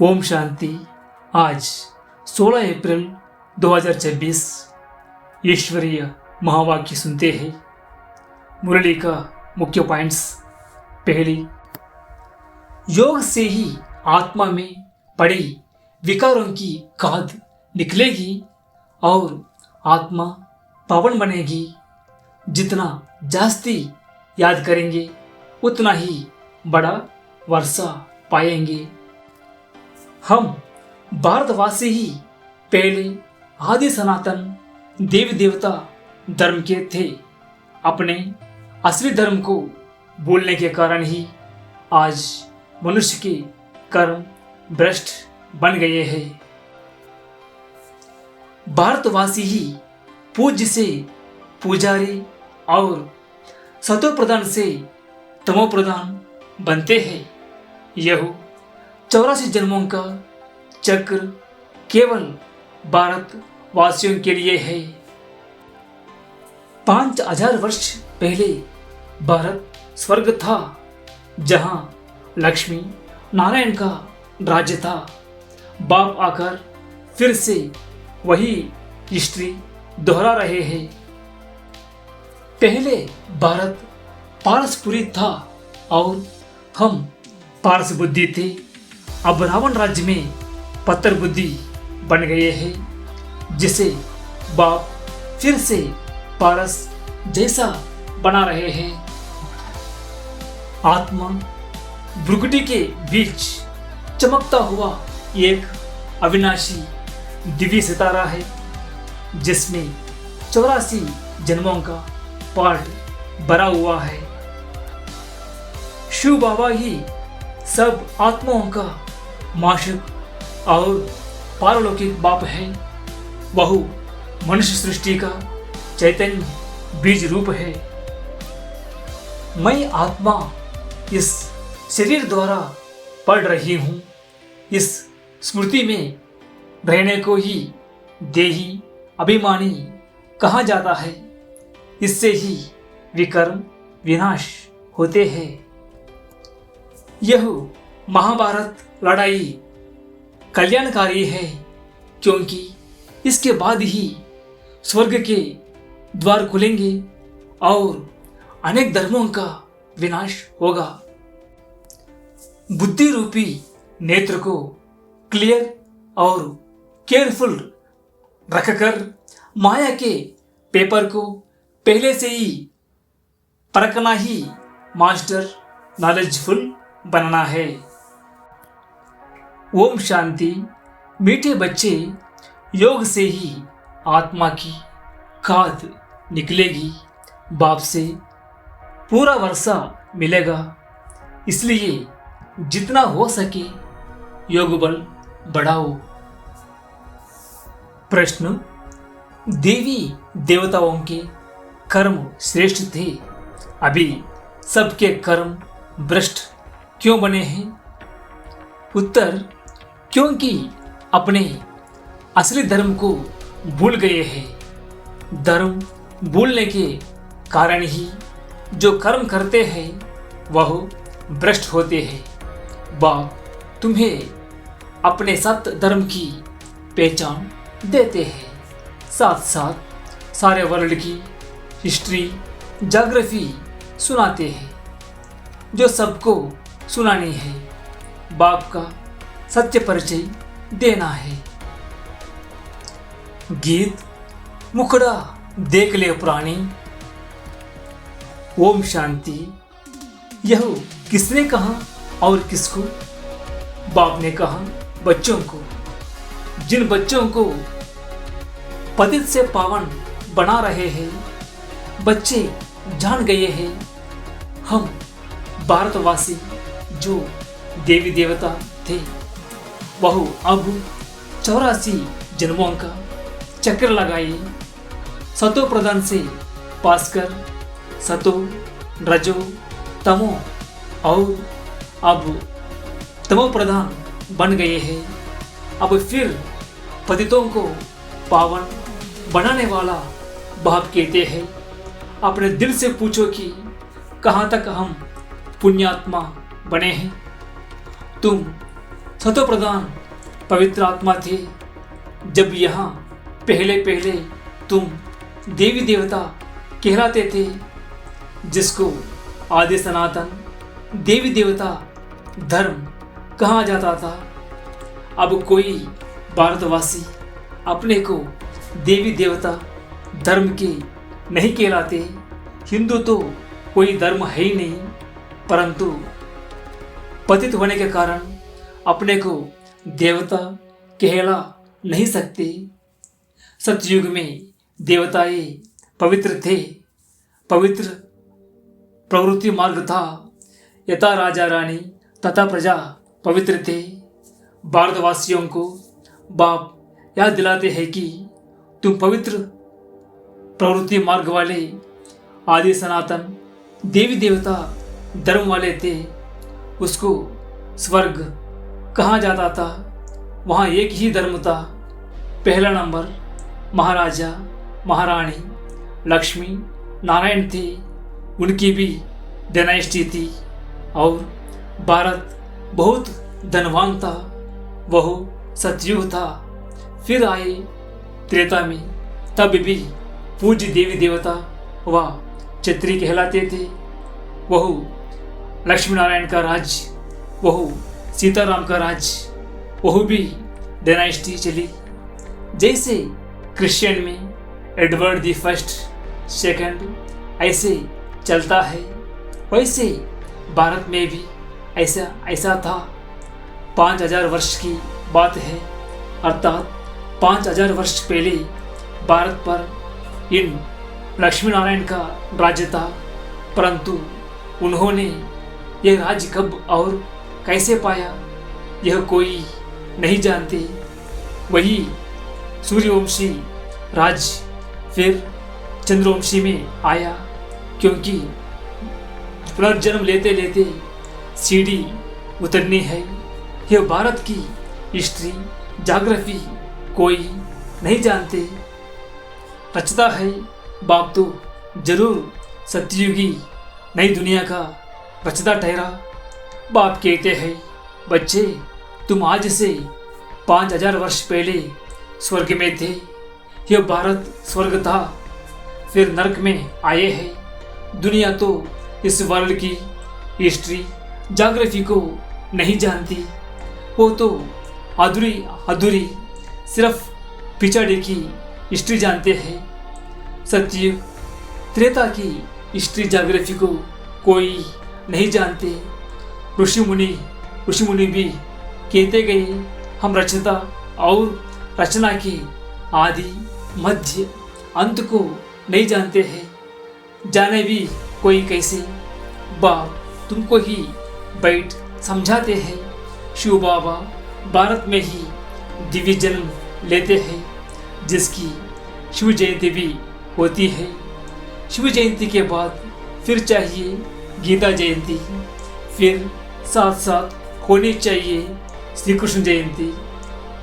ओम शांति। आज 16 अप्रैल 2026 ईश्वरीय महावाक्य सुनते हैं। मुरली का मुख्य पॉइंट्स। पहली, योग से ही आत्मा में पड़ी विकारों की खाद निकलेगी और आत्मा पावन बनेगी। जितना जास्ती याद करेंगे उतना ही बड़ा वर्षा पाएंगे। हम भारतवासी ही पहले आदि सनातन देवी देवता धर्म के थे। अपने असली धर्म को भूलने के कारण ही आज मनुष्य के कर्म भ्रष्ट बन गए हैं। भारतवासी ही पूज्य से पुजारी और सतो प्रधान से तमो प्रधान बनते हैं। यह 84 जन्मों का चक्र केवल भारत वासियों के लिए है। 5000 वर्ष पहले भारत स्वर्ग था, जहां लक्ष्मी नारायण का राज्य था। बाप आकर फिर से वही हिस्ट्री दोहरा रहे हैं। पहले भारत पारसपुरी था और हम पारस बुद्धि थे। अब रावण राज्य में पत्थर बुद्धि बन गए हैं, जिसे बाप फिर से पारस जैसा बना रहे हैं। आत्मा भ्रुकुटी के बीच चमकता हुआ एक अविनाशी दिव्य सितारा है, जिसमें 84 जन्मों का पाठ भरा हुआ है। शिव बाबा ही सब आत्माओं का माशक और पारलौकिक बाप है। वह मनुष्य सृष्टि का चैतन्य बीज रूप है। मैं आत्मा इस शरीर द्वारा पढ़ रही हूँ। इस स्मृति में रहने को ही देही अभिमानी कहा जाता है। इससे ही विकर्म विनाश होते हैं। यह महाभारत लड़ाई कल्याणकारी है, क्योंकि इसके बाद ही स्वर्ग के द्वार खुलेंगे और अनेक धर्मों का विनाश होगा। बुद्धि रूपी नेत्र को क्लियर और केयरफुल रखकर माया के पेपर को पहले से ही परखना ही मास्टर नॉलेजफुल बनना है। ओम शांति। मीठे बच्चे, योग से ही आत्मा की खाद निकलेगी। बाप से पूरा वर्षा मिलेगा। इसलिए जितना हो सके योग बल बढ़ाओ। प्रश्न, देवी देवताओं के कर्म श्रेष्ठ थे, अभी सबके कर्म भ्रष्ट क्यों बने हैं? उत्तर, क्योंकि अपने असली धर्म को भूल गए हैं। धर्म भूलने के कारण ही जो कर्म करते हैं वह भ्रष्ट होते हैं। बाप तुम्हें अपने सत्य धर्म की पहचान देते हैं। साथ साथ सारे वर्ल्ड की हिस्ट्री, ज्योग्राफी सुनाते हैं, जो सबको सुनानी है। बाप का सत्य परिचय देना है। गीत मुखड़ा देख ले प्राणी। ओम शांति। यह किसने कहा और किसको? बाप ने कहा बच्चों को। जिन बच्चों को पतित से पावन बना रहे हैं, बच्चे जान गए हैं हम भारतवासी जो देवी देवता थे, वह अब 84 जन्मों का चक्र लगाए सतो प्रधान से पास कर सतो, रजो, तमो और अब तमो प्रधान बन गए हैं। अब फिर पतितों को पावन बनाने वाला बाप कहते हैं। अपने दिल से पूछो कि कहाँ तक हम पुण्यात्मा बने हैं। तुम सतो प्रधान पवित्र आत्मा थे। जब यहाँ पहले पहले तुम देवी देवता कहलाते थे, जिसको आदि सनातन देवी देवता धर्म कहा जाता था। अब कोई भारतवासी अपने को देवी देवता धर्म के नहीं कहलाते। हिंदू तो कोई धर्म है ही नहीं, परंतु पतित होने के कारण अपने को देवता कहला नहीं सकते। सतयुग में देवताएं पवित्र थे, पवित्र प्रवृत्ति मार्ग था। यथा राजा रानी तथा प्रजा पवित्र थे। भारतवासियों को बाप याद दिलाते हैं कि तुम पवित्र प्रवृत्ति मार्ग वाले आदि सनातन देवी देवता धर्म वाले थे। उसको स्वर्ग कहा जाता था। वहाँ एक ही धर्म था। पहला नंबर महाराजा महारानी लक्ष्मी नारायण थे, उनकी भी डायनेस्टी थी। और भारत बहुत धनवान था। वह सतयुग था। फिर आए त्रेता में, तब भी पूज्य देवी देवता व क्षत्रिय कहलाते थे। वह लक्ष्मी नारायण का राज, वह सीताराम का राज, वह भी डायनेस्टी चली। जैसे क्रिश्चियन में एडवर्ड द फर्स्ट सेकंड ऐसे चलता है, वैसे भारत में भी ऐसा था। 5000 वर्ष की बात है, अर्थात 5000 वर्ष पहले भारत पर इन लक्ष्मी नारायण का राज्य था। परंतु उन्होंने यह राज्य कब और कैसे पाया, यह कोई नहीं जानते। वही सूर्यवंशी राज फिर चंद्रवंशी में आया, क्योंकि पुनर्जन्म लेते लेते सीढ़ी उतरनी है। यह भारत की हिस्ट्री ज्योग्राफी कोई नहीं जानते। रचता है बाप तो जरूर सत्ययुगी नई दुनिया का रचता ठहरा। बाप कहते हैं, बच्चे तुम आज से 5000 वर्ष पहले स्वर्ग में थे। यह भारत स्वर्ग था, फिर नरक में आए हैं। दुनिया तो इस वर्ल्ड की हिस्ट्री ज्योग्राफी को नहीं जानती। वो तो अधूरी सिर्फ पिछाड़ी की हिस्ट्री जानते हैं। सतयुग त्रेता की हिस्ट्री ज्योग्राफी को कोई नहीं जानते। ऋषि मुनि भी कहते गए, हम रचता और रचना के आदि मध्य अंत को नहीं जानते हैं। जाने भी कोई कैसे, बाप तुमको ही बैठ समझाते हैं। शिव बाबा भारत में ही दिव्य जन्म लेते हैं, जिसकी शिव जयंती भी होती है। शिव जयंती के बाद फिर चाहिए गीता जयंती, फिर साथ साथ होनी चाहिए श्री कृष्ण जयंती।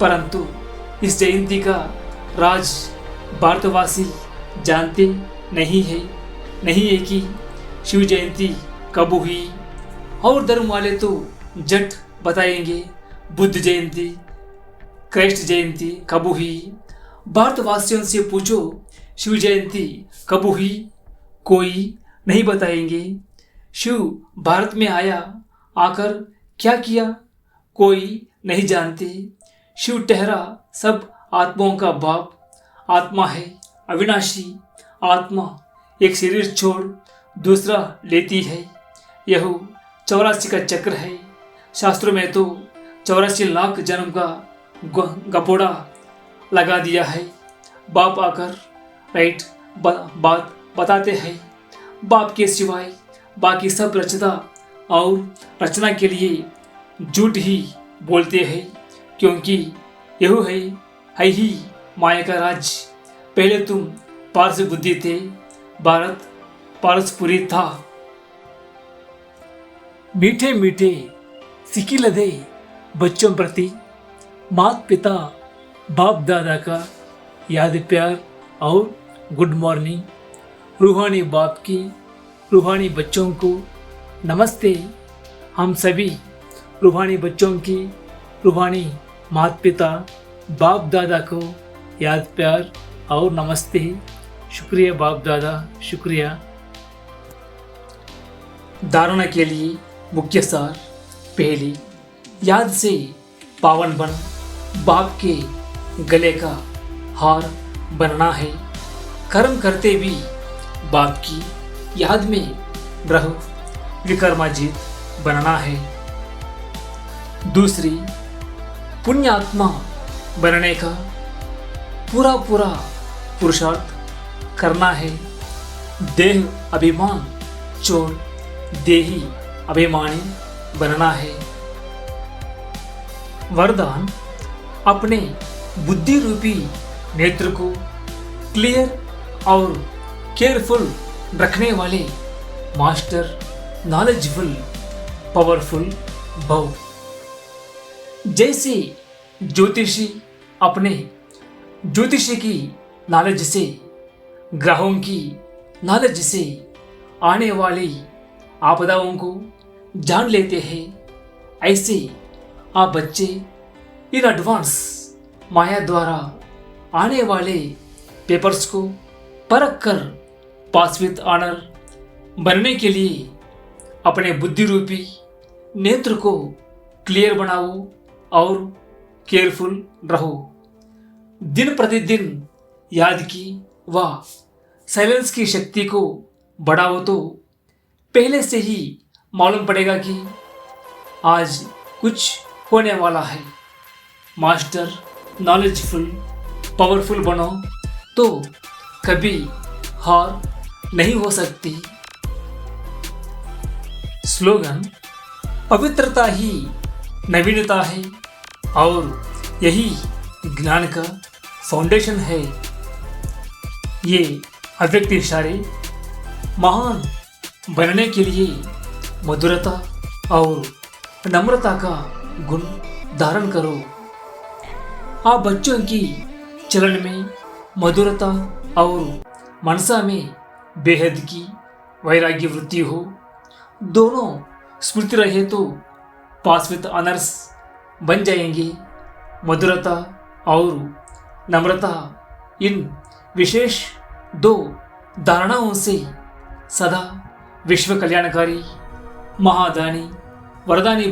परंतु इस जयंती का राज भारतवासी जानते नहीं है कि शिव जयंती कब हुई। और धर्म वाले तो जट बताएंगे बुद्ध जयंती, क्राइस्ट जयंती कब हुई। भारतवासियों से पूछो शिव जयंती कब हुई, कोई नहीं बताएंगे। शिव भारत में आया, आकर क्या किया, कोई नहीं जानते। शिव ठहरा सब आत्माओं का बाप। आत्मा है अविनाशी। आत्मा एक शरीर छोड़ दूसरा लेती है। यह 84 का चक्र है। शास्त्रों में तो 84 लाख जन्म का गपोड़ा लगा दिया है। बाप आकर राइट बात बताते हैं। बाप के सिवाय बाकी सब रचता और रचना के लिए झूठ ही बोलते हैं, क्योंकि यह है ही माया का राज। पहले तुम पारस बुद्धि थे, भारत पारसपुरी था। मीठे मीठे सिक्की लदे बच्चों प्रति माता पिता बाप दादा का याद प्यार और गुड मॉर्निंग। रूहानी बाप की रूहानी बच्चों को नमस्ते। हम सभी रूहानी बच्चों की रूहानी माता पिता बाप दादा को याद प्यार और नमस्ते। शुक्रिया बाप दादा, शुक्रिया। धारणा के लिए मुख्य सार। पहली, याद से पावन बन बाप के गले का हार बनना है। कर्म करते भी बाप की याद में रहो, विक्रमाजीत बनना है। दूसरी, पुण्यात्मा बनने का पूरा पुरुषार्थ करना है। देह अभिमान छोड़ देही अभिमानी बनना है। वरदान, अपने बुद्धि रूपी नेत्र को क्लियर और केयरफुल रखने वाले मास्टर नॉलेजफुल पावरफुल भव। जैसे ज्योतिषी अपने ज्योतिषी की नॉलेज से, ग्रहों की नॉलेज से आने वाली आपदाओं को जान लेते हैं, ऐसे आप बच्चे इन एडवांस माया द्वारा आने वाले पेपर्स को परख कर पास विद ऑनर बनने के लिए अपने बुद्धि रूपी नेत्र को क्लियर बनाओ और केयरफुल रहो। दिन प्रतिदिन याद की व साइलेंस की शक्ति को बढ़ाओ तो पहले से ही मालूम पड़ेगा कि आज कुछ होने वाला है। मास्टर नॉलेजफुल पावरफुल बनो तो कभी हार नहीं हो सकती। स्लोगन, पवित्रता ही नवीनता है और यही ज्ञान का फाउंडेशन है। ये अव्यक्त इशारे महान बनने के लिए मधुरता और नम्रता का गुण धारण करो। आप बच्चों की चलन में मधुरता और मनसा में बेहद की वैराग्य वृत्ति हो, दोनों स्मृति रहे तो पास विद ऑनर्स बन जाएंगे। मधुरता और नम्रता इन विशेष दो धारणाओं से सदा विश्व कल्याणकारी महादानी वरदानी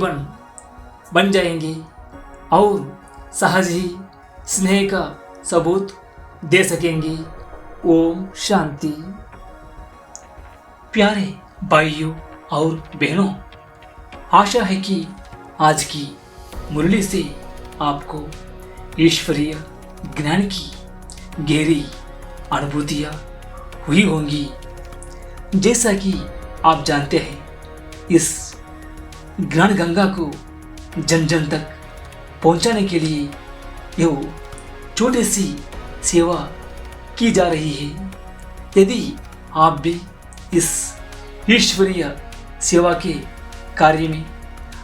बन जाएंगे और सहज ही स्नेह का सबूत दे सकेंगे। ओम शांति। प्यारे भाइयों और बहनों, आशा है कि आज की मुरली से आपको ईश्वरीय ज्ञान की गहरी अनुभूतियाँ हुई होंगी। जैसा कि आप जानते हैं, इस ज्ञान गंगा को जन जन तक पहुंचाने के लिए यह छोटी सी सेवा की जा रही है। यदि आप भी इस ईश्वरीय सेवा के कार्य में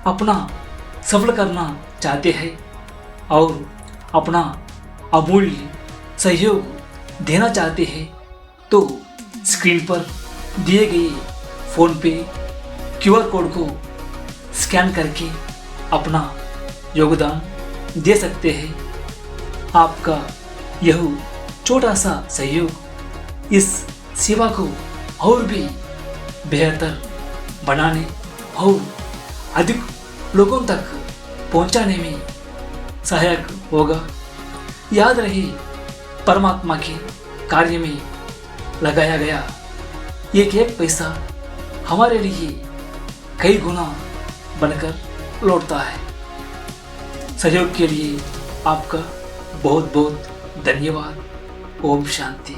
अपना सफल करना चाहते हैं और अपना अमूल्य सहयोग देना चाहते हैं तो स्क्रीन पर दिए गए फोन पे QR कोड को स्कैन करके अपना योगदान दे सकते हैं। आपका यह छोटा सा सहयोग इस सेवा को और भी बेहतर बनाने और अधिक लोगों तक पहुंचाने में सहायक होगा। याद रहे, परमात्मा के कार्य में लगाया गया एक एक पैसा हमारे लिए कई गुना बनकर लौटता है। सहयोग के लिए आपका बहुत बहुत धन्यवाद। ओम शांति।